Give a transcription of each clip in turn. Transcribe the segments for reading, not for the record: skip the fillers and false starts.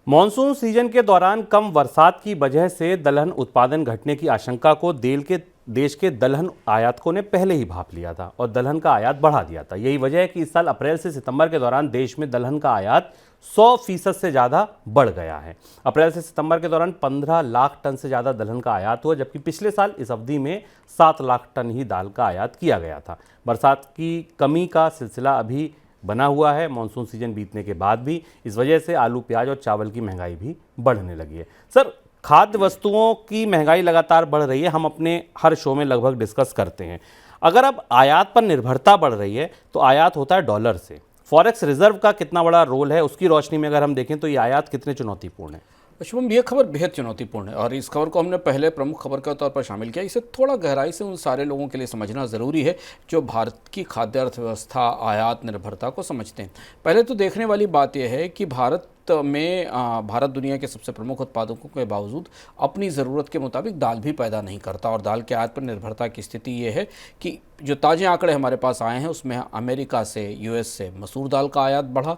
Monsoon season के दौरान कम बरसात की वजह से दलहन उत्पादन घटने की आशंका को देश के दलहन आयातकों ने पहले ही भांप लिया था और दलहन का आयात बढ़ा दिया था। यही वजह है कि इस साल अप्रैल से सितंबर के दौरान देश में दलहन का आयात 100% से ज़्यादा बढ़ गया है। अप्रैल से सितंबर के दौरान 15 लाख टन से ज़्यादा दलहन का आयात हुआ, जबकि पिछले साल इस अवधि में 7 लाख टन ही दाल का आयात किया गया था। बरसात की कमी का सिलसिला अभी बना हुआ है मानसून सीजन बीतने के बाद भी। इस वजह से आलू, प्याज और चावल की महंगाई भी बढ़ने लगी है। सर, खाद्य वस्तुओं की महंगाई लगातार बढ़ रही है, हम अपने हर शो में लगभग डिस्कस करते हैं। अगर अब आयात पर निर्भरता बढ़ रही है तो आयात होता है डॉलर से। फॉरेक्स रिजर्व का कितना बड़ा रोल है, उसकी रोशनी में अगर हम देखें तो ये आयात कितने चुनौतीपूर्ण है? शुभम, ये खबर बेहद चुनौतीपूर्ण है और इस खबर को हमने पहले प्रमुख खबर के तौर पर शामिल किया। इसे थोड़ा गहराई से उन सारे लोगों के लिए समझना ज़रूरी है जो भारत की खाद्य अर्थव्यवस्था, आयात निर्भरता को समझते हैं। पहले तो देखने वाली बात यह है कि भारत दुनिया के सबसे प्रमुख उत्पादकों के बावजूद अपनी ज़रूरत के मुताबिक दाल भी पैदा नहीं करता और दाल के आयात पर निर्भरता की स्थिति ये है कि जो ताज़े आंकड़े हमारे पास आए हैं उसमें अमेरिका से, यूएस से मसूर दाल का आयात बढ़ा,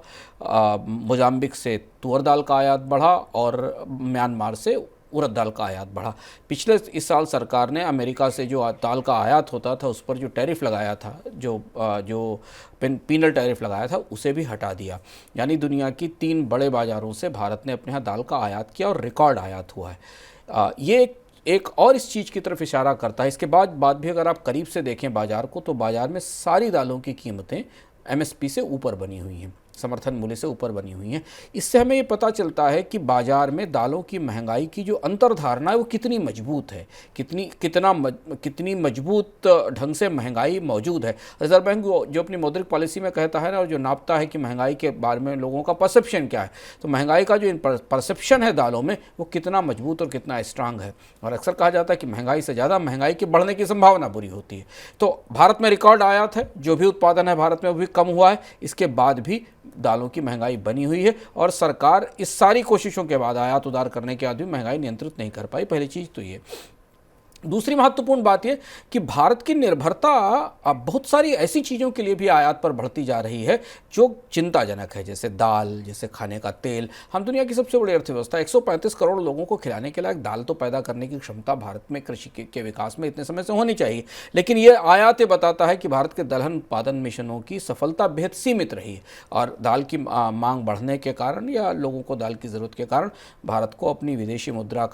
मोजाम्बिक से तुअर दाल का आयात बढ़ा और म्यांमार से उड़द दाल का आयात बढ़ा। इस साल सरकार ने अमेरिका से जो दाल का आयात होता था उस पर जो टैरिफ लगाया था, जो पीनल टैरिफ लगाया था, उसे भी हटा दिया। यानी दुनिया की 3 बड़े बाज़ारों से भारत ने अपने यहाँ दाल का आयात किया और रिकॉर्ड आयात हुआ है। ये एक और इस चीज़ की तरफ इशारा करता है। इसके बाद भी अगर आप करीब से देखें बाज़ार को, तो बाज़ार में सारी दालों की कीमतें एमएसपी से ऊपर बनी हुई हैं, समर्थन मूल्य से ऊपर बनी हुई हैं। इससे हमें ये पता चलता है कि बाज़ार में दालों की महंगाई की जो अंतर्धारणा है वो कितनी मजबूत है, कितनी मजबूत ढंग से महंगाई मौजूद है। रिजर्व बैंक जो अपनी मौद्रिक पॉलिसी में कहता है ना, और जो नापता है कि महंगाई के बारे में लोगों का परसेप्शन क्या है, तो महंगाई का जो परसेप्शन है दालों में वो कितना मजबूत और कितना स्ट्रांग है। और अक्सर कहा जाता है कि महंगाई से ज़्यादा महंगाई के बढ़ने की संभावना बुरी होती है। तो भारत में रिकॉर्ड आयात है, जो भी उत्पादन है भारत में वो भी कम हुआ है। इसके बाद भी दालों की महंगाई बनी हुई है और सरकार इस सारी कोशिशों के बाद, आयात उधार करने के बाद भी महंगाई नियंत्रित नहीं कर पाई। पहली चीज़ तो ये। दूसरी महत्वपूर्ण बात यह कि भारत की निर्भरता अब बहुत सारी ऐसी चीज़ों के लिए भी आयात पर बढ़ती जा रही है जो चिंताजनक है, जैसे दाल, जैसे खाने का तेल। हम दुनिया की सबसे बड़ी अर्थव्यवस्था, 135 करोड़ लोगों को खिलाने के लायक दाल तो पैदा करने की क्षमता भारत में कृषि के विकास में इतने समय से होनी चाहिए। लेकिन ये आयात बताता है कि भारत के दलहन उत्पादन मिशनों की सफलता बेहद सीमित रही है और दाल की मांग बढ़ने के कारण या लोगों को दाल की ज़रूरत के कारण भारत को अपनी विदेशी मुद्रा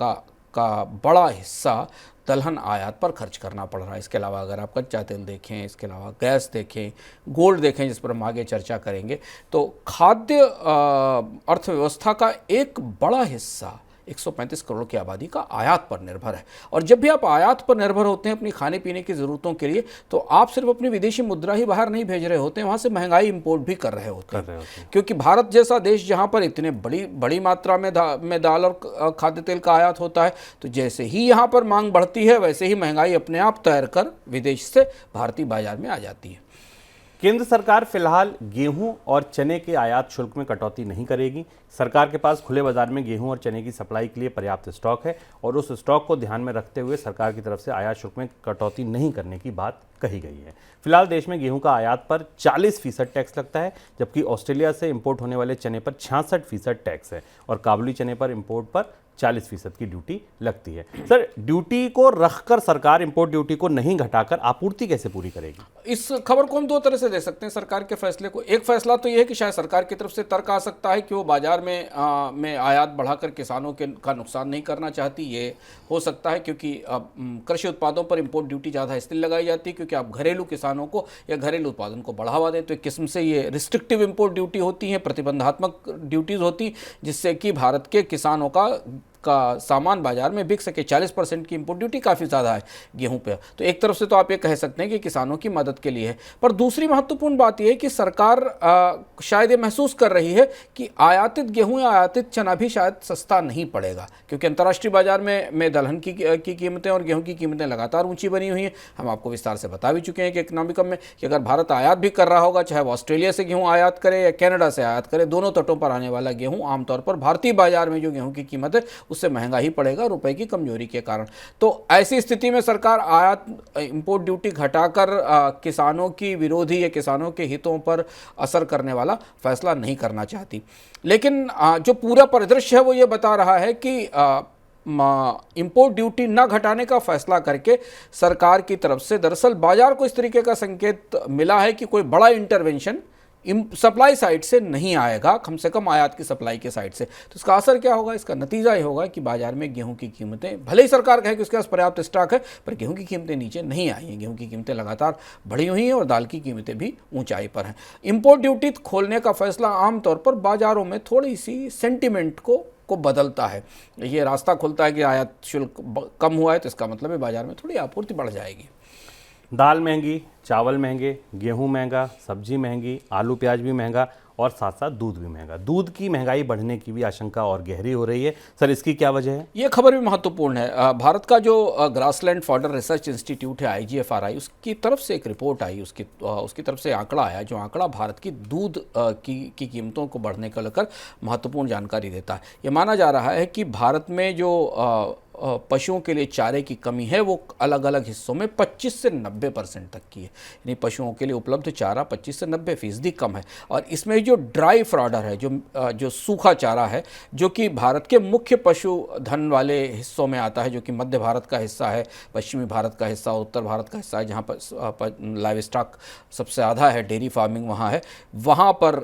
का बड़ा हिस्सा दलहन आयात पर खर्च करना पड़ रहा है। इसके अलावा अगर आप कच्चा तेल देखें, इसके अलावा गैस देखें, गोल्ड देखें, जिस पर हम आगे चर्चा करेंगे, तो खाद्य अर्थव्यवस्था का एक बड़ा हिस्सा 135 करोड़ की आबादी का आयात पर निर्भर है। और जब भी आप आयात पर निर्भर होते हैं अपनी खाने पीने की ज़रूरतों के लिए, तो आप सिर्फ अपनी विदेशी मुद्रा ही बाहर नहीं भेज रहे होते हैं, वहाँ से महंगाई इंपोर्ट भी कर रहे होते हैं। क्योंकि भारत जैसा देश जहाँ पर इतने बड़ी मात्रा में दाल और खाद्य तेल का आयात होता है, तो जैसे ही यहाँ पर मांग बढ़ती है वैसे ही महंगाई अपने आप तैर कर विदेश से भारतीय बाजार में आ जाती है। केंद्र सरकार फिलहाल गेहूं और चने के आयात शुल्क में कटौती नहीं करेगी। सरकार के पास खुले बाजार में गेहूं और चने की सप्लाई के लिए पर्याप्त स्टॉक है और उस स्टॉक को ध्यान में रखते हुए सरकार की तरफ से आयात शुल्क में कटौती नहीं करने की बात कही गई है। फिलहाल देश में गेहूं का आयात पर 40% टैक्स लगता है, जबकि ऑस्ट्रेलिया से इंपोर्ट होने वाले चने पर 66% टैक्स है और काबुली चने पर इंपोर्ट पर 40% की ड्यूटी लगती है। सर, ड्यूटी को रखकर सरकार इंपोर्ट ड्यूटी को नहीं घटाकर आपूर्ति कैसे पूरी करेगी? इस खबर को हम 2 तरह से दे सकते हैं सरकार के फैसले को। एक फैसला तो यह है कि शायद सरकार की तरफ से तर्क आ सकता है कि वो बाजार में आयात बढ़ाकर किसानों का नुकसान नहीं करना चाहती। ये हो सकता है क्योंकि कृषि उत्पादों पर इंपोर्ट ड्यूटी ज़्यादा इसलिए लगाई जाती है क्योंकि आप घरेलू किसानों को या घरेलू उत्पादन को बढ़ावा दें, तो एक किस्म से ये रिस्ट्रिक्टिव इंपोर्ट ड्यूटी होती है, प्रतिबंधात्मक ड्यूटीज़ होती, जिससे कि भारत के किसानों का सामान बाजार में बिक सके। 40% की इंपोर्ट ड्यूटी काफ़ी ज़्यादा है गेहूं पे। तो एक तरफ से तो आप ये कह सकते हैं कि किसानों की मदद के लिए है, पर दूसरी महत्वपूर्ण बात यह है कि सरकार शायद ये महसूस कर रही है कि आयातित गेहूं या आयातित चना भी शायद सस्ता नहीं पड़ेगा, क्योंकि अंतर्राष्ट्रीय बाजार में दलहन की कीमतें और गेहूँ की कीमतें लगातार ऊँची बनी हुई हैं। हम आपको विस्तार से बता भी चुके हैं कि इकोनॉमिकम में कि अगर भारत आयात भी कर रहा होगा, चाहे वो ऑस्ट्रेलिया से गेहूँ आयात करे या कनाडा से आयात करे, दोनों तटों पर आने वाला गेहूँ आमतौर पर भारतीय बाजार में जो गेहूँ की कीमत है उससे महंगा ही पड़ेगा रुपए की कमजोरी के कारण। तो ऐसी स्थिति में सरकार आयात इंपोर्ट ड्यूटी घटाकर किसानों की विरोधी या किसानों के हितों पर असर करने वाला फैसला नहीं करना चाहती। लेकिन जो पूरा परिदृश्य है वो ये बता रहा है कि इंपोर्ट ड्यूटी न घटाने का फैसला करके सरकार की तरफ से दरअसल बाजार को इस तरीके का संकेत मिला है कि कोई बड़ा इंटरवेंशन सप्लाई साइड से नहीं आएगा, कम से कम आयात की सप्लाई के साइड से। तो इसका असर क्या होगा? इसका नतीजा ये होगा कि बाजार में गेहूं की कीमतें, भले ही सरकार कहे कि उसके पास पर्याप्त स्टॉक है, पर गेहूं की कीमतें नीचे नहीं आई हैं। गेहूं की कीमतें लगातार बढ़ी हुई हैं और दाल की कीमतें भी ऊंचाई पर हैं। इंपोर्ट ड्यूटी खोलने का फैसला आमतौर पर बाजारों में थोड़ी सी सेंटिमेंट को बदलता है। ये रास्ता खुलता है कि आयात शुल्क कम हुआ है तो इसका मतलब है बाजार में थोड़ी आपूर्ति बढ़ जाएगी। दाल महंगी, चावल महंगे, गेहूं महंगा, सब्जी महंगी, आलू प्याज भी महंगा और साथ साथ दूध भी महंगा। दूध की महंगाई बढ़ने की भी आशंका और गहरी हो रही है। सर, इसकी क्या वजह है? ये खबर भी महत्वपूर्ण है। भारत का जो ग्रासलैंड फॉडर रिसर्च इंस्टीट्यूट है IGFRI, उसकी तरफ से एक रिपोर्ट आई, उसकी तरफ से आंकड़ा आया, जो आंकड़ा भारत की दूध की कीमतों को बढ़ने को लेकर महत्वपूर्ण जानकारी देता है। ये माना जा रहा है कि भारत में जो पशुओं के लिए चारे की कमी है वो अलग अलग हिस्सों में 25 से 90% तक की है। यानी पशुओं के लिए उपलब्ध चारा 25 से 90% कम है। और इसमें जो ड्राई फ्रॉडर है, जो सूखा चारा है, जो कि भारत के मुख्य पशुधन वाले हिस्सों में आता है, जो कि मध्य भारत का हिस्सा है, पश्चिमी भारत का हिस्सा, उत्तर भारत का हिस्सा है, जहाँ पर लाइव स्टॉक सबसे ज़्यादा है, डेयरी फार्मिंग वहाँ है। वहाँ पर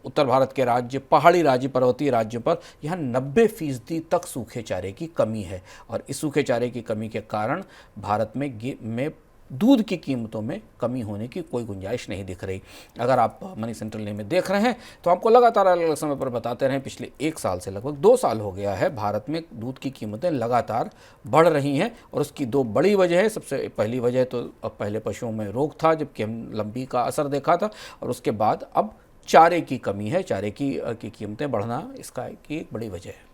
उत्तर भारत के राज्य, पहाड़ी राज्य, पर्वतीय राज्यों पर यहाँ 90% तक सूखे चारे की कमी है। और इस सूखे चारे की कमी के कारण भारत में दूध की कीमतों में कमी होने की कोई गुंजाइश नहीं दिख रही। अगर आप मनी सेंट्रल में देख रहे हैं तो आपको लगातार अलग अलग समय पर बताते रहे, पिछले 1 साल से लगभग 2 साल हो गया है भारत में दूध की कीमतें लगातार बढ़ रही हैं। और उसकी 2 बड़ी वजह है। सबसे पहली वजह तो पहले पशुओं में रोग था, जबकि हम लंबी का असर देखा था, और उसके बाद अब चारे की कमी है। चारे की कीमतें बढ़ना इसका एक बड़ी वजह है।